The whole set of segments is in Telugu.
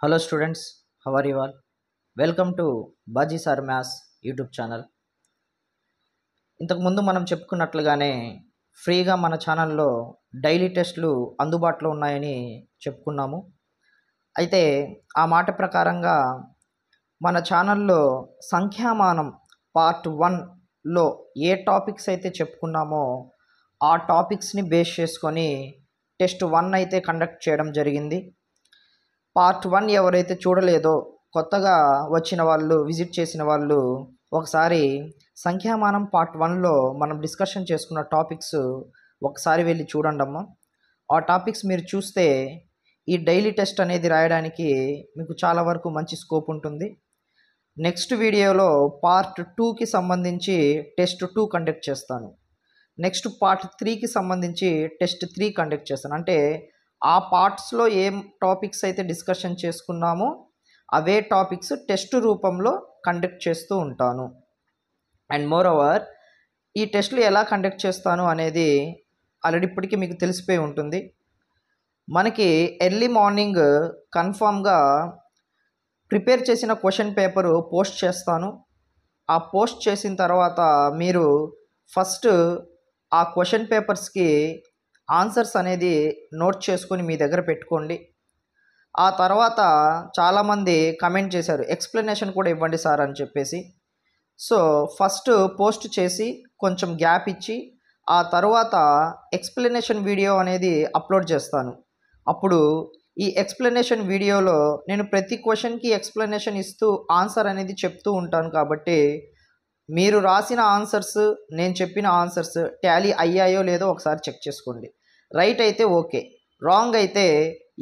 Hello students, how are you all? Welcome to Baji Sir Maths YouTube channel. ఇంతకుముందు మనం చెప్పుకున్నట్లుగానే ఫ్రీగా మన ఛానల్లో డైలీ టెస్ట్లు అందుబాటులో ఉన్నాయని చెప్పుకున్నాము. అయితే ఆ మాట ప్రకారంగా మన ఛానల్లో సంఖ్యామానం పార్ట్ 1లో ఏ టాపిక్స్ అయితే చెప్పుకున్నామో ఆ టాపిక్స్ని బేస్ చేసుకొని టెస్ట్ 1 అయితే కండక్ట్ చేయడం జరిగింది. పార్ట్ 1 ఎవరైతే చూడలేదో కొత్తగా వచ్చిన వాళ్ళు విజిట్ చేసిన వాళ్ళు ఒకసారి సంఖ్యామానం పార్ట్ 1లో మనం డిస్కషన్ చేసుకున్న టాపిక్స్ ఒకసారి వెళ్ళి చూడండమ్మా. ఆ టాపిక్స్ మీరు చూస్తే ఈ డైలీ టెస్ట్ అనేది రాయడానికి మీకు చాలా వరకు మంచి స్కోప్ ఉంటుంది. నెక్స్ట్ వీడియోలో పార్ట్ 2కి సంబంధించి టెస్ట్ 2 కండక్ట్ చేస్తాను. నెక్స్ట్ పార్ట్ 3కి సంబంధించి టెస్ట్ 3 కండక్ట్ చేస్తాను. అంటే ఆ పార్ట్స్లో ఏం టాపిక్స్ అయితే డిస్కషన్ చేసుకున్నామో అవే టాపిక్స్ టెస్ట్ రూపంలో కండక్ట్ చేస్తూ ఉంటాను. అండ్ మోర్ ఓవర్ ఈ టెస్ట్లు ఎలా కండక్ట్ చేస్తాను అనేది ఆల్రెడీ ఇప్పటికీ మీకు తెలిసిపోయి ఉంటుంది. మనకి ఎర్లీ మార్నింగ్ కన్ఫామ్గా ప్రిపేర్ చేసిన క్వశ్చన్ పేపరు పోస్ట్ చేస్తాను. ఆ పోస్ట్ చేసిన తర్వాత మీరు ఫస్ట్ ఆ క్వశ్చన్ పేపర్స్కి ఆన్సర్స్ అనేది నోట్ చేసుకొని మీ దగ్గర పెట్టుకోండి. ఆ తర్వాత చాలామంది కమెంట్ చేశారు, ఎక్స్ప్లెనేషన్ కూడా ఇవ్వండి సార్ అని చెప్పేసి. సో ఫస్ట్ పోస్ట్ చేసి కొంచెం గ్యాప్ ఇచ్చి ఆ తర్వాత ఎక్స్ప్లెనేషన్ వీడియో అనేది అప్లోడ్ చేస్తాను. అప్పుడు ఈ ఎక్స్ప్లెనేషన్ వీడియోలో నేను ప్రతి క్వశ్చన్కి ఎక్స్ప్లెనేషన్ ఇస్తూ ఆన్సర్ అనేది చెప్తూ ఉంటాను. కాబట్టి మీరు రాసిన ఆన్సర్స్ నేను చెప్పిన ఆన్సర్స్ టాలీ అయ్యాయో లేదో ఒకసారి చెక్ చేసుకోండి. రైట్ అయితే ఓకే, రాంగ్ అయితే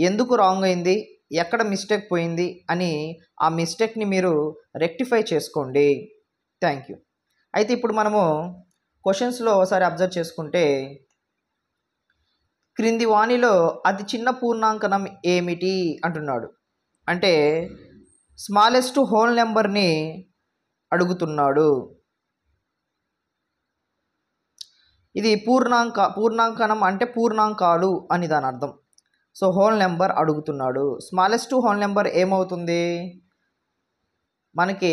ఎందుకు రాంగ్ అయింది, ఎక్కడ మిస్టేక్ పోయింది అని ఆ మిస్టేక్ని మీరు రెక్టిఫై చేసుకోండి. Thank you. అయితే ఇప్పుడు మనము క్వశ్చన్స్లో ఒకసారి అబ్జర్వ్ చేసుకుంటే క్రింది వాణిలో అతి చిన్న పూర్ణాంకనం ఏమిటి అంటున్నాడు. అంటే స్మాలెస్ట్ హోల్ నెంబర్ని అడుగుతున్నాడు. ఇది పూర్ణాంకనం అంటే పూర్ణాంకాలు అని దాని అర్థం. సో హోల్ నెంబర్ అడుగుతున్నాడు. స్మాలెస్ట్ హోల్ నెంబర్ ఏమవుతుంది, మనకి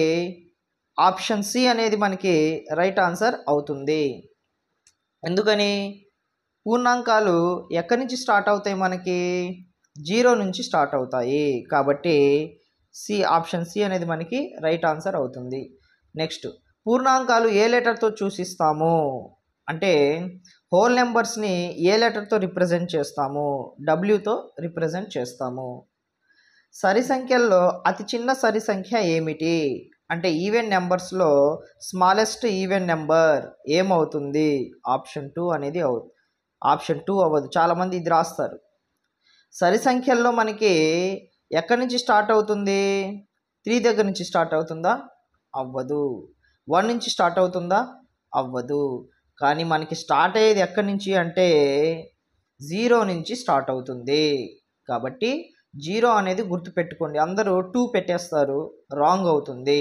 ఆప్షన్ సి అనేది మనకి రైట్ ఆన్సర్ అవుతుంది. ఎందుకని, పూర్ణాంకాలు ఎక్కడి నుంచి స్టార్ట్ అవుతాయి, మనకి 0 నుంచి స్టార్ట్ అవుతాయి. కాబట్టి సి, ఆప్షన్ సి అనేది మనకి రైట్ ఆన్సర్ అవుతుంది. నెక్స్ట్, పూర్ణాంకాలు ఏ లెటర్తో సూచిస్తాము అంటే హోల్ నెంబర్స్ని ఏ లెటర్తో రిప్రజెంట్ చేస్తాము, డబ్ల్యూతో రిప్రజెంట్ చేస్తాము. సరి సంఖ్యల్లో అతి చిన్న సరి సంఖ్య ఏమిటి అంటే ఈవెన్ నెంబర్స్లో స్మాలెస్ట్ ఈవెన్ నెంబర్ ఏమవుతుంది, ఆప్షన్ 2 అనేది ఆప్షన్ 2 అవ్వదు. చాలామంది ఇది రాస్తారు. సరి సంఖ్యల్లో మనకి ఎక్కడి నుంచి స్టార్ట్ అవుతుంది, 3 దగ్గర నుంచి స్టార్ట్ అవుతుందా, అవ్వదు. 1 నుంచి స్టార్ట్ అవుతుందా, అవ్వదు. కానీ మనకి స్టార్ట్ అయ్యేది ఎక్కడి నుంచి అంటే 0 నుంచి స్టార్ట్ అవుతుంది. కాబట్టి 0 అనేది గుర్తుపెట్టుకోండి. అందరూ 2 పెట్టేస్తారు, రాంగ్ అవుతుంది.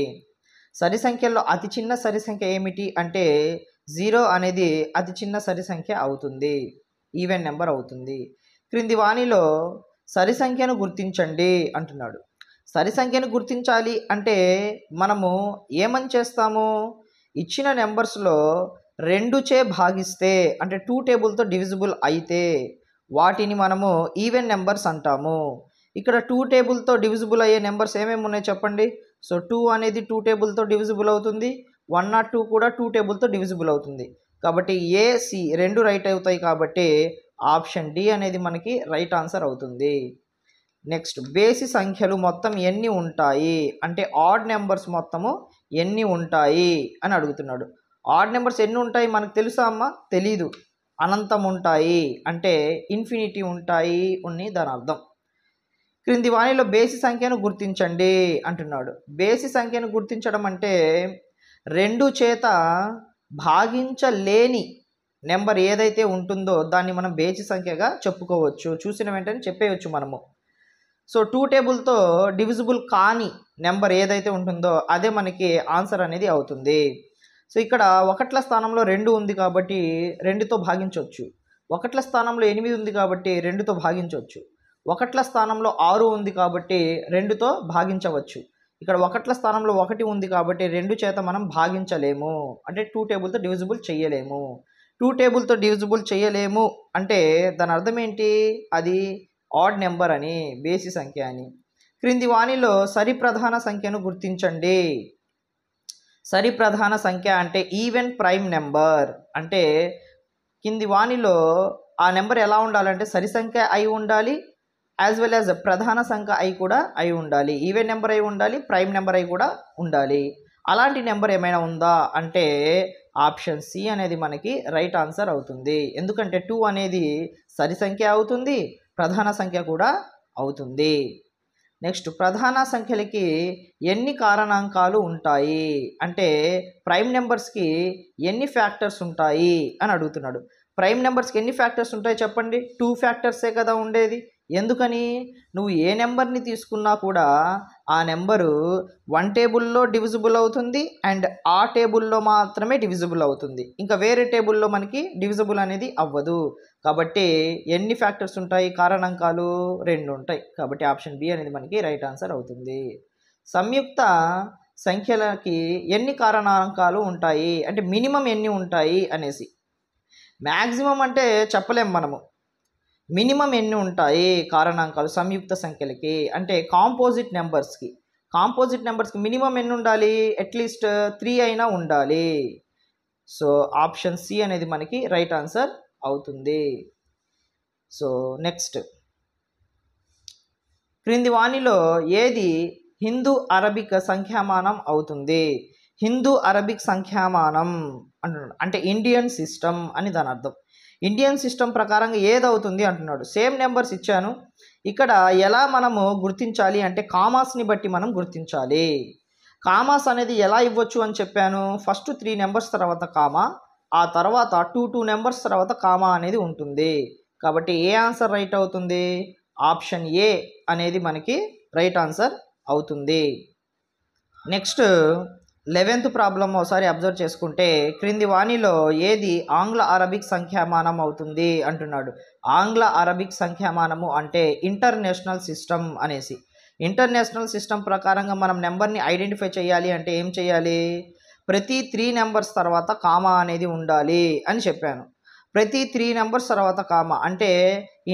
సరి సంఖ్యల్లో అతి చిన్న సరి సంఖ్య ఏమిటి అంటే 0 అనేది అతి చిన్న సరి సంఖ్య అవుతుంది, ఈవెన్ నెంబర్ అవుతుంది. క్రింది వాణిలో సరి సంఖ్యను గుర్తించండి అంటున్నాడు. సరి సంఖ్యను గుర్తించాలి అంటే మనము ఏమని చేస్తాము, ఇచ్చిన నెంబర్స్లో 2చే భాగిస్తే అంటే 2 టేబుల్తో డివిజిబుల్ అయితే వాటిని మనము ఈవెన్ నెంబర్స్ అంటాము. ఇక్కడ 2 టేబుల్తో డివిజిబుల్ అయ్యే నెంబర్స్ ఏమేమి ఉన్నాయి చెప్పండి. సో 2 అనేది 2 టేబుల్తో డివిజిబుల్ అవుతుంది, 102 కూడా 2 టేబుల్తో డివిజిబుల్ అవుతుంది. కాబట్టి ఏ, సి రెండు రైట్ అవుతాయి. కాబట్టి ఆప్షన్ డి అనేది మనకి రైట్ ఆన్సర్ అవుతుంది. నెక్స్ట్, బేసి సంఖ్యలు మొత్తం ఎన్ని ఉంటాయి అంటే ఆడ్ నెంబర్స్ మొత్తము ఎన్ని ఉంటాయి అని అడుగుతున్నాడు. ఆడ్ నెంబర్స్ ఎన్ని ఉంటాయి మనకు తెలుసా అమ్మ, తెలీదు. అనంతం ఉంటాయి అంటే ఇన్ఫినిటీ ఉంటాయి అని దాని అర్థం. క్రింది వాణిలో బేసి సంఖ్యను గుర్తించండి అంటున్నాడు. బేసి సంఖ్యను గుర్తించడం అంటే 2 చేత భాగించలేని నెంబర్ ఏదైతే ఉంటుందో దాన్ని మనం బేసి సంఖ్యగా చెప్పుకోవచ్చు. చూసిన వెంటనే చెప్పేయచ్చు మనము. సో 2 టేబుల్తో డివిజిబుల్ కాని నెంబర్ ఏదైతే ఉంటుందో అదే మనకి ఆన్సర్ అనేది అవుతుంది. సో ఇక్కడ 1ల స్థానంలో 2 ఉంది కాబట్టి 2తో భాగించవచ్చు. 1ల స్థానంలో 8 ఉంది కాబట్టి 2తో భాగించవచ్చు. ఒకట్ల స్థానంలో 6 ఉంది కాబట్టి 2తో భాగించవచ్చు. ఇక్కడ ఒకట్ల స్థానంలో 1 ఉంది కాబట్టి 2 చేత మనం భాగించలేము, అంటే 2 టేబుల్తో డివిజిబుల్ చేయలేము. 2 టేబుల్తో డివిజిబుల్ చేయలేము అంటే దాని అర్థం ఏంటి? అది ఆడ్ నెంబర్ అని, బేసి సంఖ్య అని. క్రింది వానిలో సరి ప్రధాన సంఖ్యను గుర్తించండి. సరి ప్రధాన సంఖ్య అంటే ఈవెన్ ప్రైమ్ నెంబర్. అంటే కింది వానిలో ఆ నెంబర్ ఎలా ఉండాలంటే సరి సంఖ్య అయి ఉండాలి, యాజ్ వెల్ యాజ్ ప్రధాన సంఖ్య అయి కూడా అయి ఉండాలి. ఈవెన్ నెంబర్ అయి ఉండాలి, ప్రైమ్ నెంబర్ అయి కూడా ఉండాలి. అలాంటి నెంబర్ ఏమైనా ఉందా అంటే ఆప్షన్ సి అనేది మనకి రైట్ ఆన్సర్ అవుతుంది. ఎందుకంటే 2 అనేది సరి సంఖ్య అవుతుంది, ప్రధాన సంఖ్య కూడా అవుతుంది. నెక్స్ట్, ప్రధాన సంఖ్యలకి ఎన్ని కారణాంకాలు ఉంటాయి అంటే ప్రైమ్ నెంబర్స్కి ఎన్ని ఫ్యాక్టర్స్ ఉంటాయి అని అడుగుతున్నాడు. ప్రైమ్ నెంబర్స్కి ఎన్ని ఫ్యాక్టర్స్ ఉంటాయి చెప్పండి? 2 ఫ్యాక్టర్సే కదా ఉండేది. ఎందుకని? నువ్వు ఏ నెంబర్ని తీసుకున్నా కూడా ఆ నెంబరు 1 టేబుల్లో డివిజిబుల్ అవుతుంది అండ్ ఆ టేబుల్లో మాత్రమే డివిజిబుల్ అవుతుంది, ఇంకా వేరే టేబుల్లో మనకి డివిజిబుల్ అనేది అవ్వదు. కాబట్టి ఎన్ని ఫ్యాక్టర్స్ ఉంటాయి? కారణాంకాలు 2 ఉంటాయి. కాబట్టి ఆప్షన్ బి అనేది మనకి రైట్ ఆన్సర్ అవుతుంది. సంయుక్త సంఖ్యలకి ఎన్ని కారణాంకాలు ఉంటాయి అంటే మినిమం ఎన్ని ఉంటాయి అనేసి. మ్యాక్సిమం అంటే చెప్పలేం మనము, మినిమం ఎన్ని ఉంటాయి కారణాంకాలు సంయుక్త సంఖ్యలకి అంటే కాంపోజిట్ నెంబర్స్కి మినిమం ఎన్ని ఉండాలి? అట్లీస్ట్ 3 అయినా ఉండాలి. సో ఆప్షన్ సి అనేది మనకి రైట్ ఆన్సర్ అవుతుంది. సో నెక్స్ట్, క్రింది వానిలో ఏది హిందూ అరబిక్ సంఖ్యామానం అవుతుంది? హిందూ అరబిక్ సంఖ్యామానం అంటే ఇండియన్ సిస్టమ్ అని దాని అర్థం. ఇండియన్ సిస్టమ్ ప్రకారంగా ఏదవుతుంది అంటున్నాడు. సేమ్ నెంబర్స్ ఇచ్చాను, ఇక్కడ ఎలా మనము గుర్తించాలి అంటే కామాస్ని బట్టి మనం గుర్తించాలి. కామాస్ అనేది ఎలా ఇవ్వచ్చు అని చెప్పాను? ఫస్ట్ 3 నెంబర్స్ తర్వాత కామా, ఆ తర్వాత 2 నెంబర్స్ తర్వాత కామా అనేది ఉంటుంది. కాబట్టి ఏ ఆన్సర్ రైట్ అవుతుంది? ఆప్షన్ ఏ అనేది మనకి రైట్ ఆన్సర్ అవుతుంది. నెక్స్ట్ 11th ప్రాబ్లం ఒకసారి అబ్జర్వ్ చేసుకుంటే క్రింది వానిలో ఏది ఆంగ్ల అరబిక్ సంఖ్యామానం అవుతుంది అంటున్నాడు. ఆంగ్ల అరబిక్ సంఖ్యామానము అంటే ఇంటర్నేషనల్ సిస్టమ్ అనేసి. ఇంటర్నేషనల్ సిస్టమ్ ప్రకారంగా మనం నెంబర్ని ఐడెంటిఫై చేయాలి అంటే ఏం చేయాలి? ప్రతి 3 నెంబర్స్ తర్వాత కామా అనేది ఉండాలి అని చెప్పాను. ప్రతి 3 నెంబర్స్ తర్వాత కామా అంటే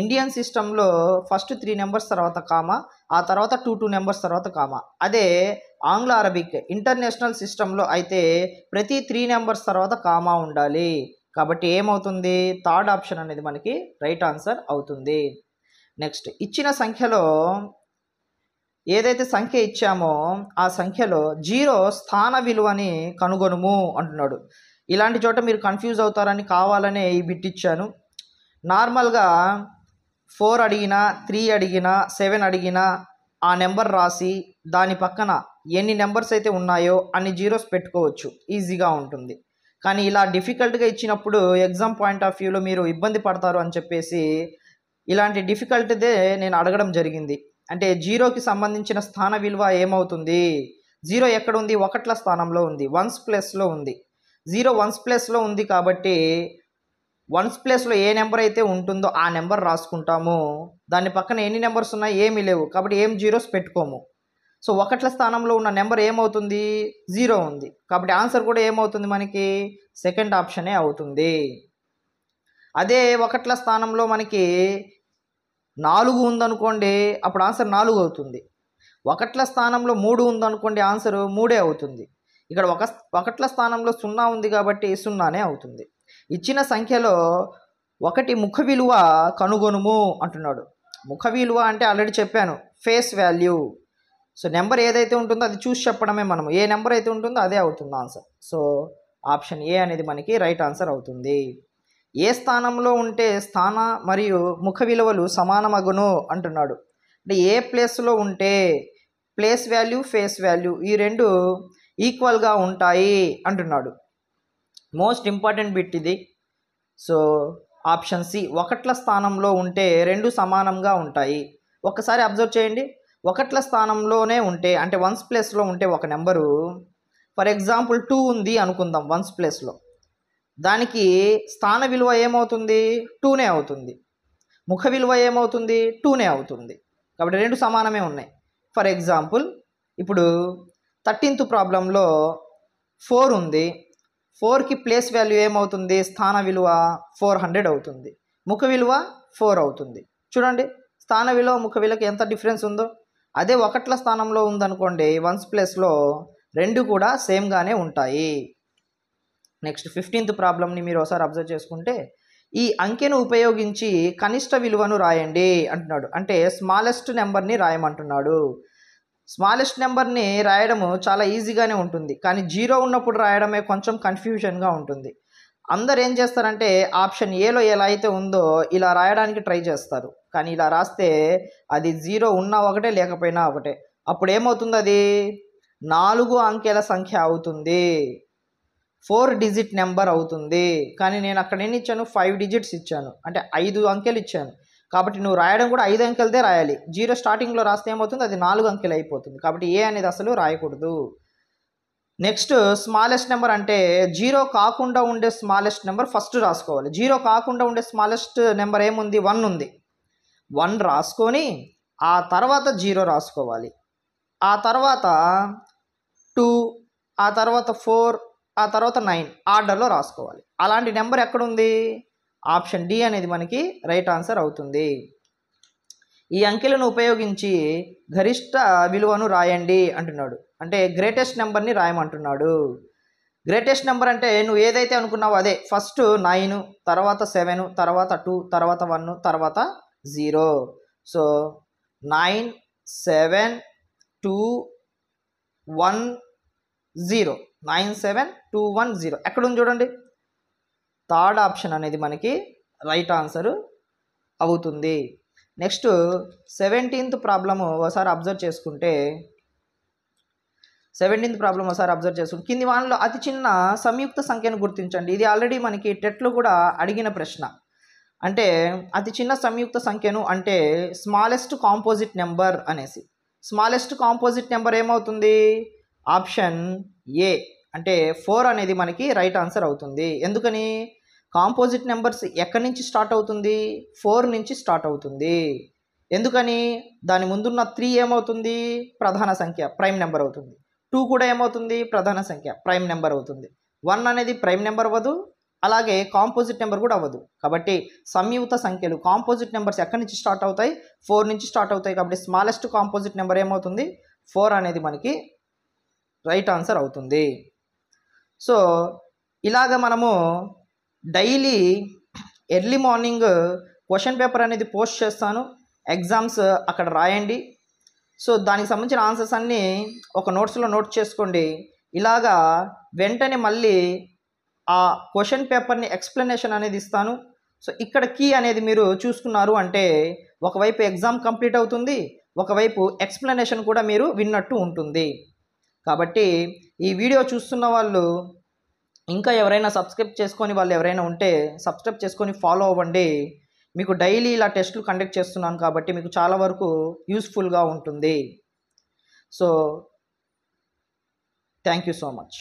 ఇండియన్ సిస్టంలో ఫస్ట్ 3 నెంబర్స్ తర్వాత కామా, ఆ తర్వాత 2 నెంబర్స్ తర్వాత కామా. అదే ఆంగ్ల అరబిక్ ఇంటర్నేషనల్ సిస్టంలో అయితే ప్రతి 3 నెంబర్స్ తర్వాత కామా ఉండాలి. కాబట్టి ఏమవుతుంది? థర్డ్ ఆప్షన్ అనేది మనకి రైట్ ఆన్సర్ అవుతుంది. నెక్స్ట్, ఇచ్చిన సంఖ్యలో ఏదైతే సంఖ్య ఇచ్చామో ఆ సంఖ్యలో 0 స్థాన విలువని కనుగొనుము అంటున్నాడు. ఇలాంటి చోట మీరు కన్ఫ్యూజ్ అవుతారని కావాలనే ఈ బిట్ ఇచ్చాను. నార్మల్గా 4 అడిగినా, 3 అడిగినా, 7 అడిగినా ఆ నెంబర్ రాసి దాని పక్కన ఎన్ని నెంబర్స్ అయితే ఉన్నాయో అన్ని జీరోస్ పెట్టుకోవచ్చు, ఈజీగా ఉంటుంది. కానీ ఇలా డిఫికల్ట్గా ఇచ్చినప్పుడు ఎగ్జామ్ పాయింట్ ఆఫ్ వ్యూలో మీరు ఇబ్బంది పడతారు అని చెప్పేసి ఇలాంటి డిఫికల్ట్దే నేను అడగడం జరిగింది. అంటే 0కి సంబంధించిన స్థాన విలువ ఏమవుతుంది? 0 ఎక్కడ ఉంది? 1ల స్థానంలో ఉంది, 1s ప్లేస్లో ఉంది. 0 1s ప్లేస్లో ఉంది కాబట్టి 1s ప్లేస్లో ఏ నెంబర్ అయితే ఉంటుందో ఆ నెంబర్ రాసుకుంటాము. దాని పక్కన ఎన్ని నెంబర్స్ ఉన్నాయి? ఏమీ లేవు, కాబట్టి ఏం జీరోస్ పెట్టుకోము. సో 1ల స్థానంలో ఉన్న నెంబర్ ఏమవుతుంది? 0 ఉంది. కాబట్టి ఆన్సర్ కూడా ఏమవుతుంది మనకి? సెకండ్ ఆప్షనే అవుతుంది. అదే 1ల స్థానంలో మనకి 4 ఉందనుకోండి, అప్పుడు ఆన్సర్ 4 అవుతుంది. 1ల స్థానంలో 3 ఉందనుకోండి, ఆన్సర్ 3 అవుతుంది. ఇక్కడ 1ల స్థానంలో 0 ఉంది కాబట్టి 0నే అవుతుంది. ఇచ్చిన సంఖ్యలో 1 ముఖ విలువ కనుగొనుము అంటున్నాడు. ముఖ విలువ అంటే ఆల్రెడీ చెప్పాను, ఫేస్ వాల్యూ. సో నెంబర్ ఏదైతే ఉంటుందో అది చూసి చెప్పడమే, మనము ఏ నెంబర్ అయితే ఉంటుందో అదే అవుతుంది ఆన్సర్. సో ఆప్షన్ ఏ అనేది మనకి రైట్ ఆన్సర్ అవుతుంది. ఏ స్థానంలో ఉంటే స్థాన మరియు ముఖ విలువలు సమానమగును అంటున్నాడు. అంటే ఏ ప్లేస్లో ఉంటే ప్లేస్ వాల్యూ, ఫేస్ వాల్యూ ఈ రెండు ఈక్వల్గా ఉంటాయి అంటున్నాడు. మోస్ట్ ఇంపార్టెంట్ బిట్ ఇది. సో ఆప్షన్ సి, 1ల స్థానంలో ఉంటే 2 సమానంగా ఉంటాయి. ఒక్కసారి అబ్జర్వ్ చేయండి, 1ల స్థానంలోనే ఉంటే అంటే 1s ప్లేస్లో ఉంటే ఒక నెంబరు, ఫర్ ఎగ్జాంపుల్ 2 ఉంది అనుకుందాం 1s ప్లేస్లో, దానికి స్థాన విలువ ఏమవుతుంది? 2నే అవుతుంది. ముఖ విలువ ఏమవుతుంది 2నే అవుతుంది. కాబట్టి రెండు సమానమే ఉన్నాయి. ఫర్ ఎగ్జాంపుల్ ఇప్పుడు 13th ప్రాబ్లంలో 4 ఉంది. 4కి ప్లేస్ వాల్యూ ఏమవుతుంది, స్థాన విలువ 400 అవుతుంది, ముఖ విలువ 4 అవుతుంది. చూడండి స్థాన విలువ ముఖ విలువకి ఎంత డిఫరెన్స్ ఉందో. అదే ఒకట్ల స్థానంలో ఉందనుకోండి వన్స్ ప్లేస్లో రెండు కూడా సేమ్గానే ఉంటాయి. నెక్స్ట్ 15th ప్రాబ్లమ్ని మీరు ఒకసారి అబ్జర్వ్ చేసుకుంటే ఈ అంకెను ఉపయోగించి కనిష్ట విలువను రాయండి అంటున్నాడు. అంటే స్మాలెస్ట్ నెంబర్ని రాయమంటున్నాడు. స్మాలెస్ట్ నెంబర్ని రాయడము చాలా ఈజీగానే ఉంటుంది, కానీ 0 ఉన్నప్పుడు రాయడమే కొంచెం కన్ఫ్యూజన్గా ఉంటుంది. అందరు ఏం చేస్తారంటే ఆప్షన్ ఏలో ఎలా అయితే ఉందో ఇలా రాయడానికి ట్రై చేస్తారు, కానీ ఇలా రాస్తే అది 0 ఉన్నా ఒకటే లేకపోయినా ఒకటే. అప్పుడు ఏమవుతుంది, అది 4 అంకెల సంఖ్య అవుతుంది, 4 డిజిట్ నెంబర్ అవుతుంది. కానీ నేను అక్కడ ఎన్ని ఇచ్చాను, 5 డిజిట్స్ ఇచ్చాను, అంటే 5 అంకెలు ఇచ్చాను. కాబట్టి నువ్వు రాయడం కూడా 5 అంకెలదే రాయాలి. 0 స్టార్టింగ్లో రాస్తే ఏమవుతుంది, అది 4 అంకెలు అయిపోతుంది. కాబట్టి ఏ అనేది అసలు రాయకూడదు. నెక్స్ట్ స్మాలెస్ట్ నెంబర్ అంటే 0 కాకుండా ఉండే స్మాలెస్ట్ నెంబర్ ఫస్ట్ రాసుకోవాలి. 0 కాకుండా ఉండే స్మాలెస్ట్ నెంబర్ ఏముంది, 1 ఉంది. 1 రాసుకొని ఆ తర్వాత 0 రాసుకోవాలి, ఆ తర్వాత 2, ఆ తర్వాత 4, ఆ తర్వాత 9 ఆర్డర్లో రాసుకోవాలి. అలాంటి నెంబర్ ఎక్కడుంది, ఆప్షన్ డి అనేది మనకి రైట్ ఆన్సర్ అవుతుంది. ఈ అంకెలను ఉపయోగించి గరిష్ట విలువను రాయండి అంటున్నాడు. అంటే గ్రేటెస్ట్ నెంబర్ని రాయమంటున్నాడు. గ్రేటెస్ట్ నెంబర్ అంటే నువ్వు ఏదైతే అనుకున్నావో అదే. ఫస్ట్ 9, తర్వాత 7, తర్వాత 2, తర్వాత 1, తర్వాత 0. సో 9, 7, 2, 1, 0. 9, 7, 2, 1, 0 ఎక్కడుంది చూడండి. థర్డ్ ఆప్షన్ అనేది మనకి రైట్ ఆన్సర్ అవుతుంది. నెక్స్ట్ 17th ప్రాబ్లము ఒకసారి అబ్జర్వ్ చేసుకుంటే కింది వానలో అతి చిన్న సంయుక్త సంఖ్యను గుర్తించండి. ఇది ఆల్రెడీ మనకి టెట్లో కూడా అడిగిన ప్రశ్న. అంటే అతి చిన్న సంయుక్త సంఖ్యను అంటే స్మాలెస్ట్ కాంపోజిట్ నెంబర్ అనేసి. స్మాలెస్ట్ కాంపోజిట్ నెంబర్ ఏమవుతుంది, ఆప్షన్ ఏ అంటే 4 అనేది మనకి రైట్ ఆన్సర్ అవుతుంది. ఎందుకని, కాంపోజిట్ నెంబర్స్ ఎక్కడి నుంచి స్టార్ట్ అవుతుంది, 4 నుంచి స్టార్ట్ అవుతుంది. ఎందుకని, దాని ముందున్న 3 ఏమవుతుంది, ప్రధాన సంఖ్య ప్రైమ్ నెంబర్ అవుతుంది. 2 కూడా ఏమవుతుంది, ప్రధాన సంఖ్య ప్రైమ్ నెంబర్ అవుతుంది. 1 అనేది ప్రైమ్ నెంబర్ అవ్వదు, అలాగే కాంపోజిట్ నెంబర్ కూడా అవ్వదు. కాబట్టి సంయుక్త సంఖ్యలు కాంపోజిట్ నెంబర్స్ ఎక్కడి నుంచి స్టార్ట్ అవుతాయి, 4 నుంచి స్టార్ట్ అవుతాయి. కాబట్టి స్మాలెస్ట్ కాంపోజిట్ నెంబర్ ఏమవుతుంది, 4 అనేది మనకి రైట్ ఆన్సర్ అవుతుంది. సో ఇలాగ మనము daily early morning question paper అనేది పోస్ట్ చేస్తాను, ఎగ్జామ్స్ అక్కడ రాయండి. సో దానికి సంబంధించిన ఆన్సర్స్ అన్నీ ఒక నోట్స్లో నోట్ చేసుకోండి. ఇలాగా వెంటనే మళ్ళీ ఆ క్వశ్చన్ పేపర్ని ఎక్స్ప్లెనేషన్ అనేది ఇస్తాను. సో ఇక్కడ కీ అనేది మీరు చూసుకున్నారు అంటే ఒకవైపు ఎగ్జామ్ కంప్లీట్ అవుతుంది, ఒకవైపు ఎక్స్ప్లెనేషన్ కూడా మీరు విన్నట్టు ఉంటుంది. కాబట్టి ఈ వీడియో చూస్తున్న వాళ్ళు ఇంకా ఎవరైనా సబ్స్క్రైబ్ చేసుకొని వాళ్ళు ఎవరైనా ఉంటే సబ్స్క్రైబ్ చేసుకొని ఫాలో అవ్వండి. మీకు డైలీ ఇలా టెస్టులు కండక్ట్ చేస్తున్నాను కాబట్టి మీకు చాలా వరకు యూస్ఫుల్గా ఉంటుంది. So thank you so much.